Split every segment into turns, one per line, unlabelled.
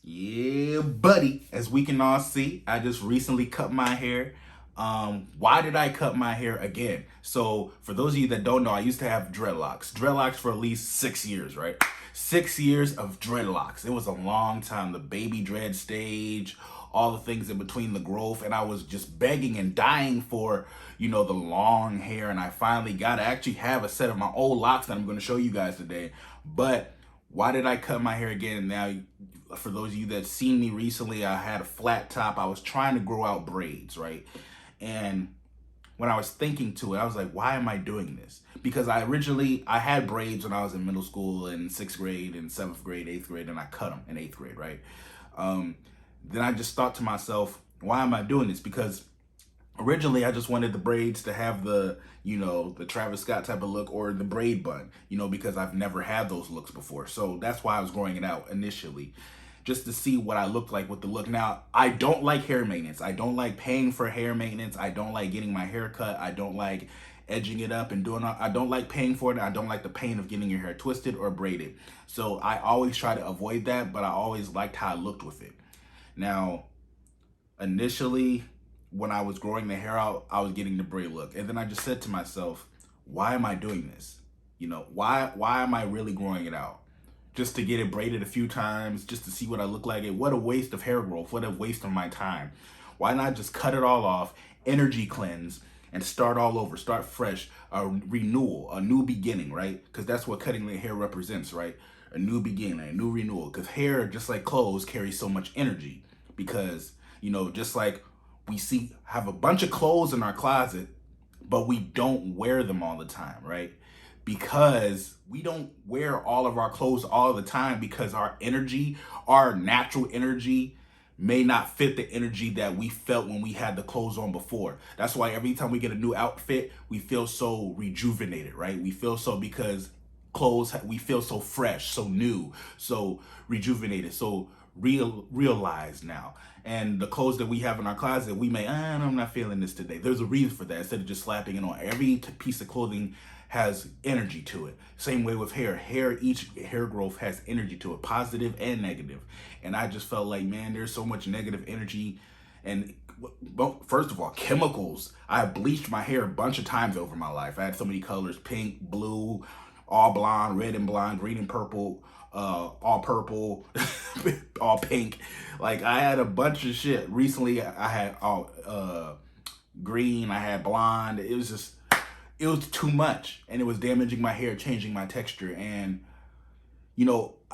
Yeah, buddy. As we can all see, I just recently cut my hair. Why did I cut my hair again? So, for those of you that don't know, I used to have dreadlocks. Dreadlocks for at least 6 years, right? 6 years of dreadlocks. It was a long time. The baby dread stage, all the things in between the growth, and I was just begging and dying for, the long hair. And I finally got to actually have a set of my old locks that I'm going to show you guys today. But why did I cut my hair again? Now, for those of you that seen me recently, I had a flat top. I was trying to grow out braids, right? And when I was thinking to it, I was like, why am I doing this? Because I had braids when I was in middle school, in 6th grade, in 7th grade, 8th grade, and I cut them in 8th grade, right? Then I just thought to myself, why am I doing this? Because originally I just wanted the braids to have the Travis Scott type of look, or the braid bun, because I've never had those looks before. So that's why I was growing it out initially, just to see what I looked like with the look. Now, I don't like hair maintenance. I don't like paying for hair maintenance. I don't like getting my hair cut. I don't like edging it up and I don't like paying for it. I don't like the pain of getting your hair twisted or braided. So I always try to avoid that, but I always liked how I looked with it. Now, initially, when I was growing the hair out, I was getting the braid look. And then I just said to myself, why am I doing this? Why am I really growing it out? Just to get it braided a few times, just to see what I look like. What a waste of hair growth. What a waste of my time. Why not just cut it all off, energy cleanse, and start all over, start fresh, a renewal, a new beginning, right? Because that's what cutting the hair represents, right? A new beginning, a new renewal. Because hair, just like clothes, carries so much energy. Because, just like have a bunch of clothes in our closet, but we don't wear them all the time, right? Because we don't wear all of our clothes all the time, because our energy, our natural energy, may not fit the energy that we felt when we had the clothes on before. That's why every time we get a new outfit, we feel so rejuvenated, right? We feel so, because we feel so fresh, so new, so rejuvenated, so realized now. And the clothes that we have in our closet, we may, I'm not feeling this today. There's a reason for that. Instead of just slapping it on, every piece of clothing has energy to it. Same way with hair. Each hair growth has energy to it, positive and negative. And I just felt like, man, there's so much negative energy. And well, first of all, chemicals. I bleached my hair a bunch of times over my life. I had so many colors: pink, blue, all blonde, red and blonde, green and purple, all purple, all pink. Like, I had a bunch of shit. Recently, I had all green. I had blonde. It was too much, and it was damaging my hair, changing my texture. And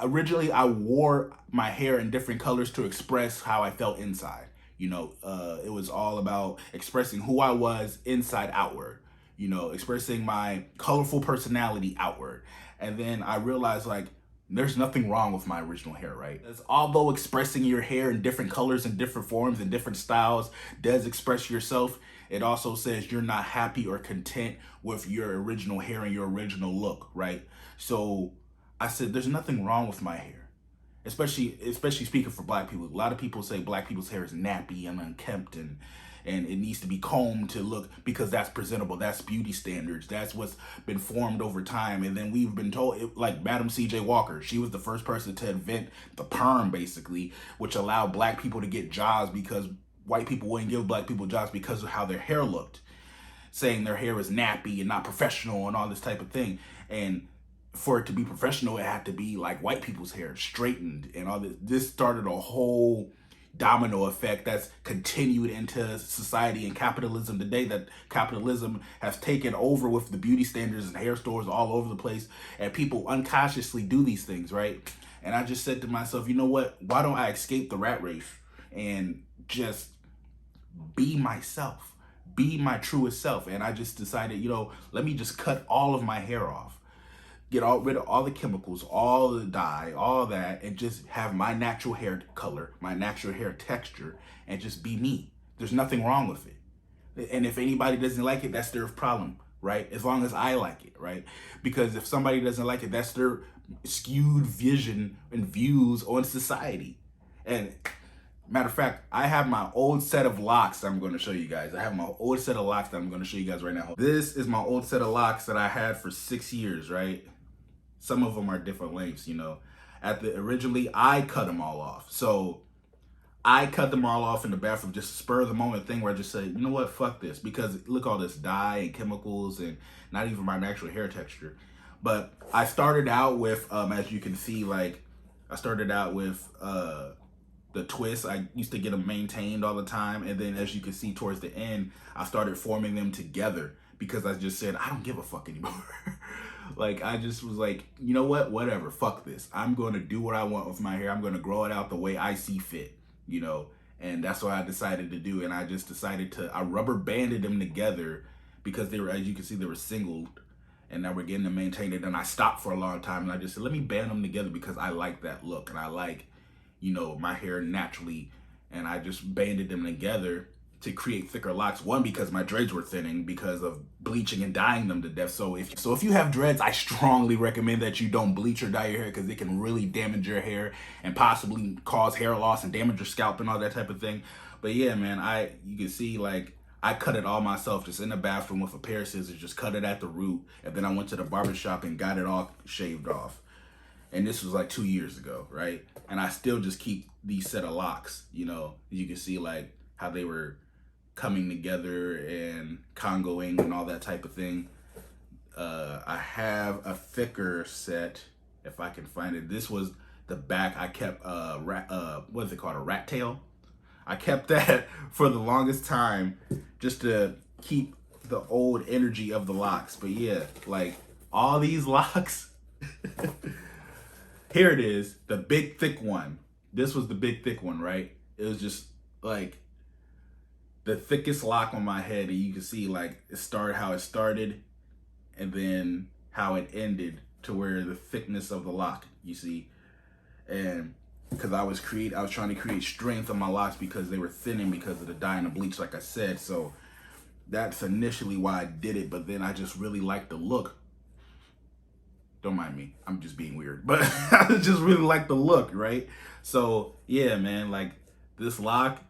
originally I wore my hair in different colors to express how I felt inside. It was all about expressing who I was inside outward. Expressing my colorful personality outward. And then I realized, like, there's nothing wrong with my original hair, right? Although expressing your hair in different colors and different forms and different styles does express yourself, it also says you're not happy or content with your original hair and your original look, right? So I said, there's nothing wrong with my hair. Especially speaking for black people. A lot of people say black people's hair is nappy and unkempt, and it needs to be combed to look, because that's presentable, that's beauty standards, that's what's been formed over time. And then we've been told, like Madam C.J. Walker, she was the first person to invent the perm, basically, which allowed black people to get jobs, because white people wouldn't give black people jobs because of how their hair looked, saying their hair is nappy and not professional and all this type of thing. And for it to be professional, it had to be like white people's hair, straightened and all this. This started a whole domino effect that's continued into society and capitalism today, that capitalism has taken over with the beauty standards and hair stores all over the place, and people unconsciously do these things, right? And I just said to myself, you know what? Why don't I escape the rat race and just be myself, be my truest self? And I just decided, let me just cut all of my hair off, get rid of all the chemicals, all the dye, all that, and just have my natural hair color, my natural hair texture, and just be me. There's nothing wrong with it. And if anybody doesn't like it, that's their problem, right? As long as I like it, right? Because if somebody doesn't like it, that's their skewed vision and views on society. And matter of fact, I have my old set of locks that I'm going to show you guys. I have my old set of locks that I'm going to show you guys right now. This is my old set of locks that I had for 6 years, right? Some of them are different lengths, Originally I cut them all off. So I cut them all off in the bathroom, just spur of the moment thing where I just said, you know what, fuck this, because look all this dye and chemicals and not even my natural hair texture. But I started out with, as you can see, like I started out with the twists. I used to get them maintained all the time, and then as you can see towards the end, I started forming them together because I just said I don't give a fuck anymore. Like I just was like, you know what, whatever, fuck this. I'm going to do what I want with my hair. I'm going to grow it out the way I see fit, you know. And that's what I decided to do. And I just decided I rubber banded them together because they were, as you can see, they were singled, and now we're getting them maintained. And I stopped for a long time, and I just said, let me band them together because I like that look, and I like, you know, my hair naturally. And I just banded them together to create thicker locks. One, because my dreads were thinning because of bleaching and dyeing them to death. So if you have dreads, I strongly recommend that you don't bleach or dye your hair, because it can really damage your hair and possibly cause hair loss and damage your scalp and all that type of thing. But yeah, man, you can see, like, I cut it all myself, just in the bathroom with a pair of scissors, just cut it at the root. And then I went to the barbershop and got it all shaved off. And this was like 2 years ago, right? And I still just keep these set of locks, you know. You can see like how they were coming together and congoing and all that type of thing. I have a thicker set, if I can find it. This was the back. I kept what is it called, a rat tail? I kept that for the longest time just to keep the old energy of the locks. But yeah, like all these locks. Here it is, the big thick one. This was the big thick one, right? It was just like the thickest lock on my head, and you can see like it started how it started and then how it ended to where the thickness of the lock, you see. And because I was trying to create strength on my locks because they were thinning because of the dye and the bleach, like I said. So that's initially why I did it, but then I just really liked the look. Don't mind me, I'm just being weird, but I just really like the look, right? So yeah, man, like this lock,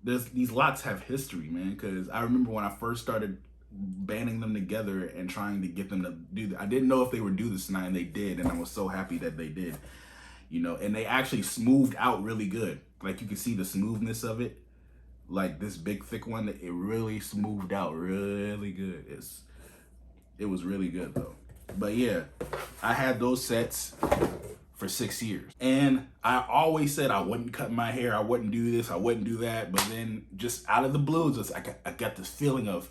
these locks have history, man, because I remember when I first started banding them together and trying to get them to do that. I didn't know if they would do this tonight, and they did, and I was so happy that they did, you know. And they actually smoothed out really good. Like you can see the smoothness of it, like this big thick one, it really smoothed out really good. It was really good though. But yeah, I had those sets for 6 years. And I always said I wouldn't cut my hair, I wouldn't do this, I wouldn't do that. But then just out of the blues, I got this feeling of,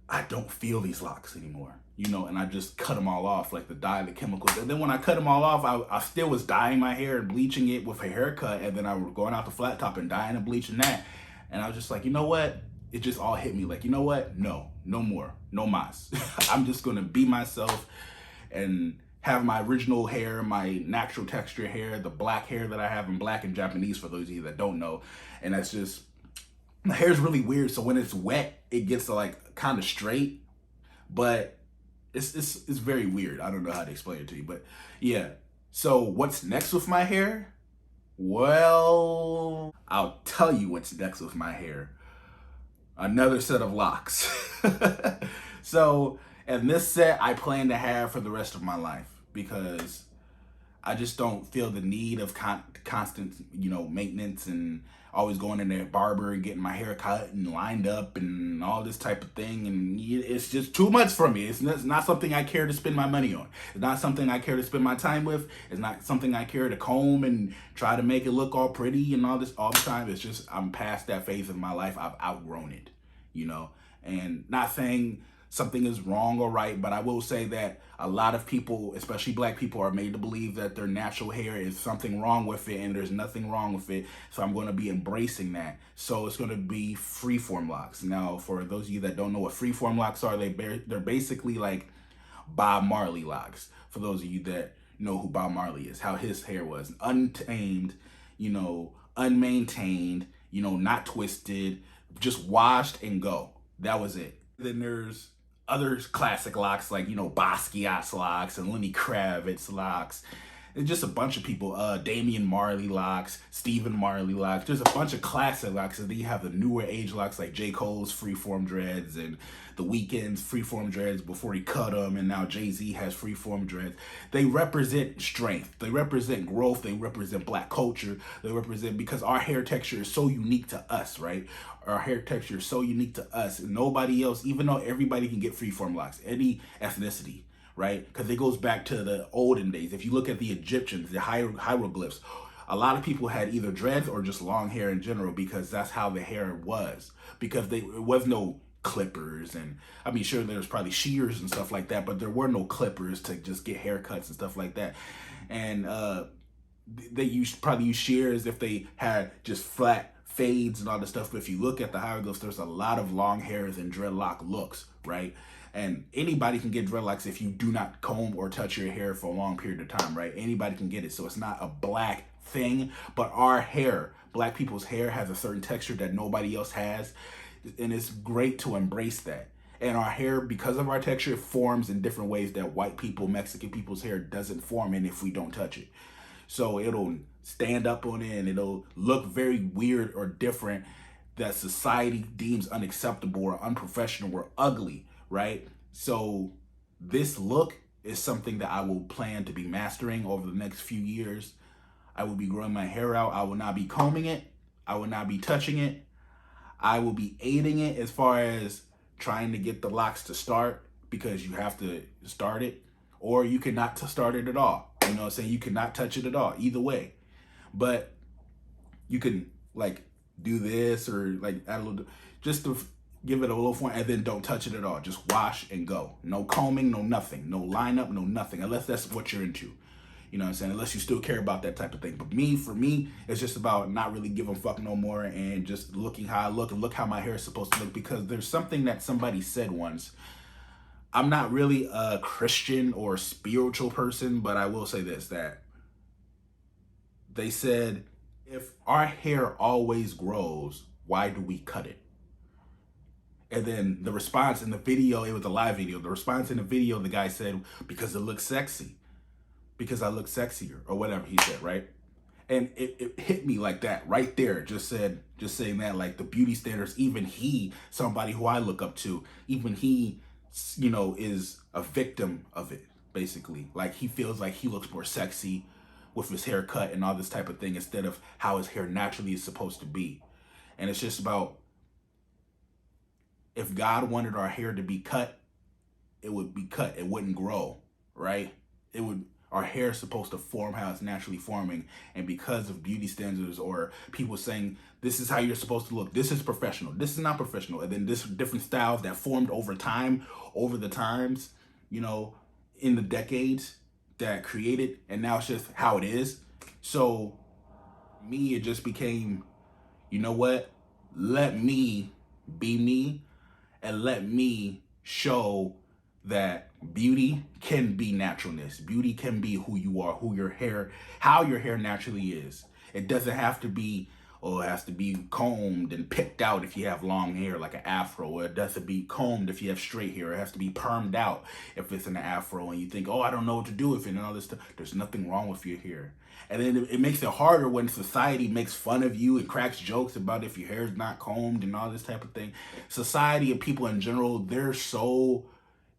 I don't feel these locks anymore, you know, and I just cut them all off, like the dye, the chemicals. And then when I cut them all off, I still was dyeing my hair and bleaching it with a haircut. And then I was going out the flat top and dyeing and bleaching that. And I was just like, you know what? It just all hit me like, you know what? No more, no mas. I'm just gonna be myself and have my original hair, my natural texture hair, the black hair that I have in black and Japanese, for those of you that don't know. And that's just, my hair's really weird. So when it's wet, it gets like kind of straight, but it's very weird. I don't know how to explain it to you, but yeah. So what's next with my hair? Well, I'll tell you what's next with my hair. Another set of locks. So, and this set I plan to have for the rest of my life, because I just don't feel the need of constant, you know, maintenance and always going in there barber and getting my hair cut and lined up and all this type of thing. And it's just too much for me. It's not something I care to spend my money on. It's not something I care to spend my time with. It's not something I care to comb and try to make it look all pretty and all this all the time. It's just, I'm past that phase of my life. I've outgrown it, you know. And not saying something is wrong or right, but I will say that a lot of people, especially black people, are made to believe that their natural hair is something wrong with it, and there's nothing wrong with it. So I'm going to be embracing that. So it's going to be freeform locks. Now, for those of you that don't know what freeform locks are, they're basically like Bob Marley locks. For those of you that know who Bob Marley is, how his hair was untamed, you know, unmaintained, you know, not twisted, just washed and go. That was it. Then there's other classic locks like, you know, Basquiat's locks and Lenny Kravitz's locks It's just a bunch of people. Damian Marley locks, Stephen Marley locks. There's a bunch of classic locks, and then you have the newer age locks like J. Cole's freeform dreads and The Weeknd's freeform dreads before he cut them, and now Jay-Z has freeform dreads. They represent strength. They represent growth. They represent black culture. They represent, because our hair texture is so unique to us, right? Our hair texture is so unique to us, and nobody else, even though everybody can get freeform locks, any ethnicity, right? Because it goes back to the olden days. If you look at the Egyptians, the hieroglyphs, a lot of people had either dreads or just long hair in general, because that's how the hair was. Because it was no clippers, and I mean, sure, there's probably shears and stuff like that, but there were no clippers to just get haircuts and stuff like that. And they probably use shears if they had just flat fades and all this stuff. But if you look at the hieroglyphs, there's a lot of long hairs and dreadlock looks, right? And anybody can get dreadlocks if you do not comb or touch your hair for a long period of time, right? Anybody can get it. So it's not a black thing, but our hair, black people's hair, has a certain texture that nobody else has. And it's great to embrace that. And our hair, because of our texture, forms in different ways that white people, Mexican people's hair doesn't form in if we don't touch it. So it'll stand up on it, and it'll look very weird or different that society deems unacceptable or unprofessional or ugly, right? So this look is something that I will plan to be mastering over the next few years. I will be growing my hair out. I will not be combing it. I will not be touching it. I will be aiding it as far as trying to get the locks to start, because you have to start it, or you cannot start it at all. You know what I'm saying? You cannot touch it at all, either way. But you can like do this or like add a little, just to give it a little form, and then don't touch it at all. Just wash and go. No combing, no nothing. No lineup, no nothing, unless that's what you're into. You know what I'm saying? Unless you still care about that type of thing. But for me, it's just about not really giving a fuck no more, and just looking how I look and look how my hair is supposed to look. Because there's something that somebody said once. I'm not really a Christian or spiritual person, but I will say this, that they said, if our hair always grows, why do we cut it? And then the response in the video, it was a live video. The response in the video, the guy said, because it looks sexy. Because I look sexier, or whatever he said, right? And it hit me like that right there. Just saying that, like, the beauty standards, even he, somebody who I look up to, even he, you know, is a victim of it, basically. Like, he feels like he looks more sexy with his haircut and all this type of thing, instead of how his hair naturally is supposed to be. And it's just about, if God wanted our hair to be cut, it would be cut. It wouldn't grow, right? Our hair is supposed to form how it's naturally forming. And because of beauty standards, or people saying, this is how you're supposed to look, this is professional, this is not professional, and then this different styles that formed over time, over the times, you know, in the decades that created, and now it's just how it is. So me, it just became, you know what? Let me be me, and let me show that beauty can be naturalness. Beauty can be who you are, how your hair naturally is. It doesn't have to be, oh, it has to be combed and picked out if you have long hair like an afro, or it doesn't be combed if you have straight hair. It has to be permed out if it's an afro, and you think, oh, I don't know what to do with it and all this stuff. There's nothing wrong with your hair. And then it makes it harder when society makes fun of you and cracks jokes about if your hair is not combed and all this type of thing. Society and people in general, they're so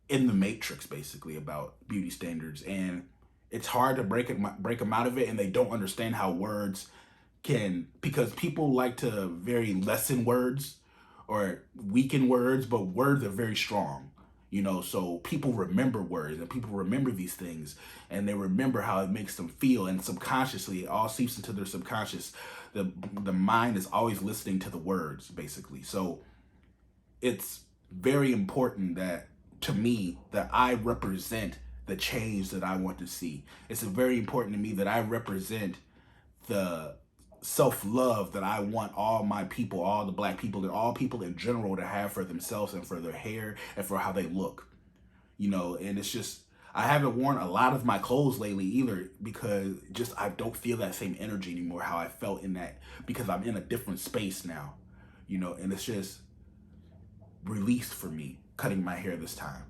in the matrix, basically, about beauty standards, and it's hard to break them out of it. And they don't understand how words can, because people like to very lessen words or weaken words, but words are very strong, you know. So people remember words, and people remember these things, and they remember how it makes them feel, and subconsciously it all seeps into their subconscious. The mind is always listening to the words, basically. So it's very important that, to me, that I represent the change that I want to see. It's very important to me that I represent the self-love that I want all my people, all the black people, and all people in general to have for themselves and for their hair and for how they look. You know, and it's just, I haven't worn a lot of my clothes lately either, because just I don't feel that same energy anymore, how I felt in that, because I'm in a different space now, you know, and it's just released for me cutting my hair this time,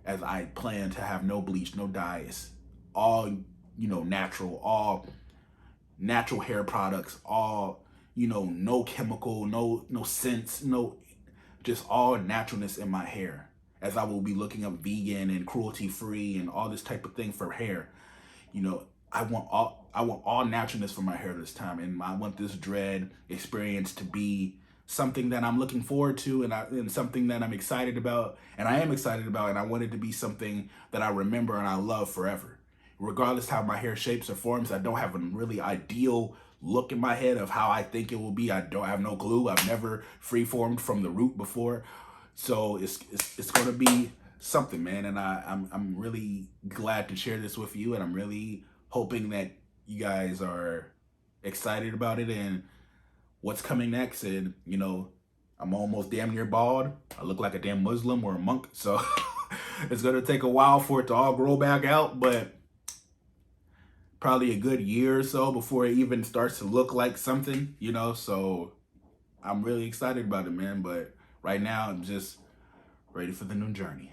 as I plan to have no bleach, no dye. It's all natural, all natural hair products, all, no chemical, no scents, no, just all naturalness in my hair. As I will be looking up vegan and cruelty free and all this type of thing for hair, you know, I want all naturalness for my hair this time, and I want this dread experience to be something that I'm looking forward to, and something that I'm excited about, and I am excited about, and I want it to be something that I remember and I love forever. Regardless how my hair shapes or forms, I don't have a really ideal look in my head of how I think it will be. I don't have no clue. I've never freeformed from the root before, so it's gonna be something, man. And I'm really glad to share this with you, and I'm really hoping that you guys are excited about it and what's coming next. And I'm almost damn near bald. I look like a damn Muslim or a monk, so it's gonna take a while for it to all grow back out, but probably a good year or so before it even starts to look like something, so I'm really excited about it, man. But right now I'm just ready for the new journey.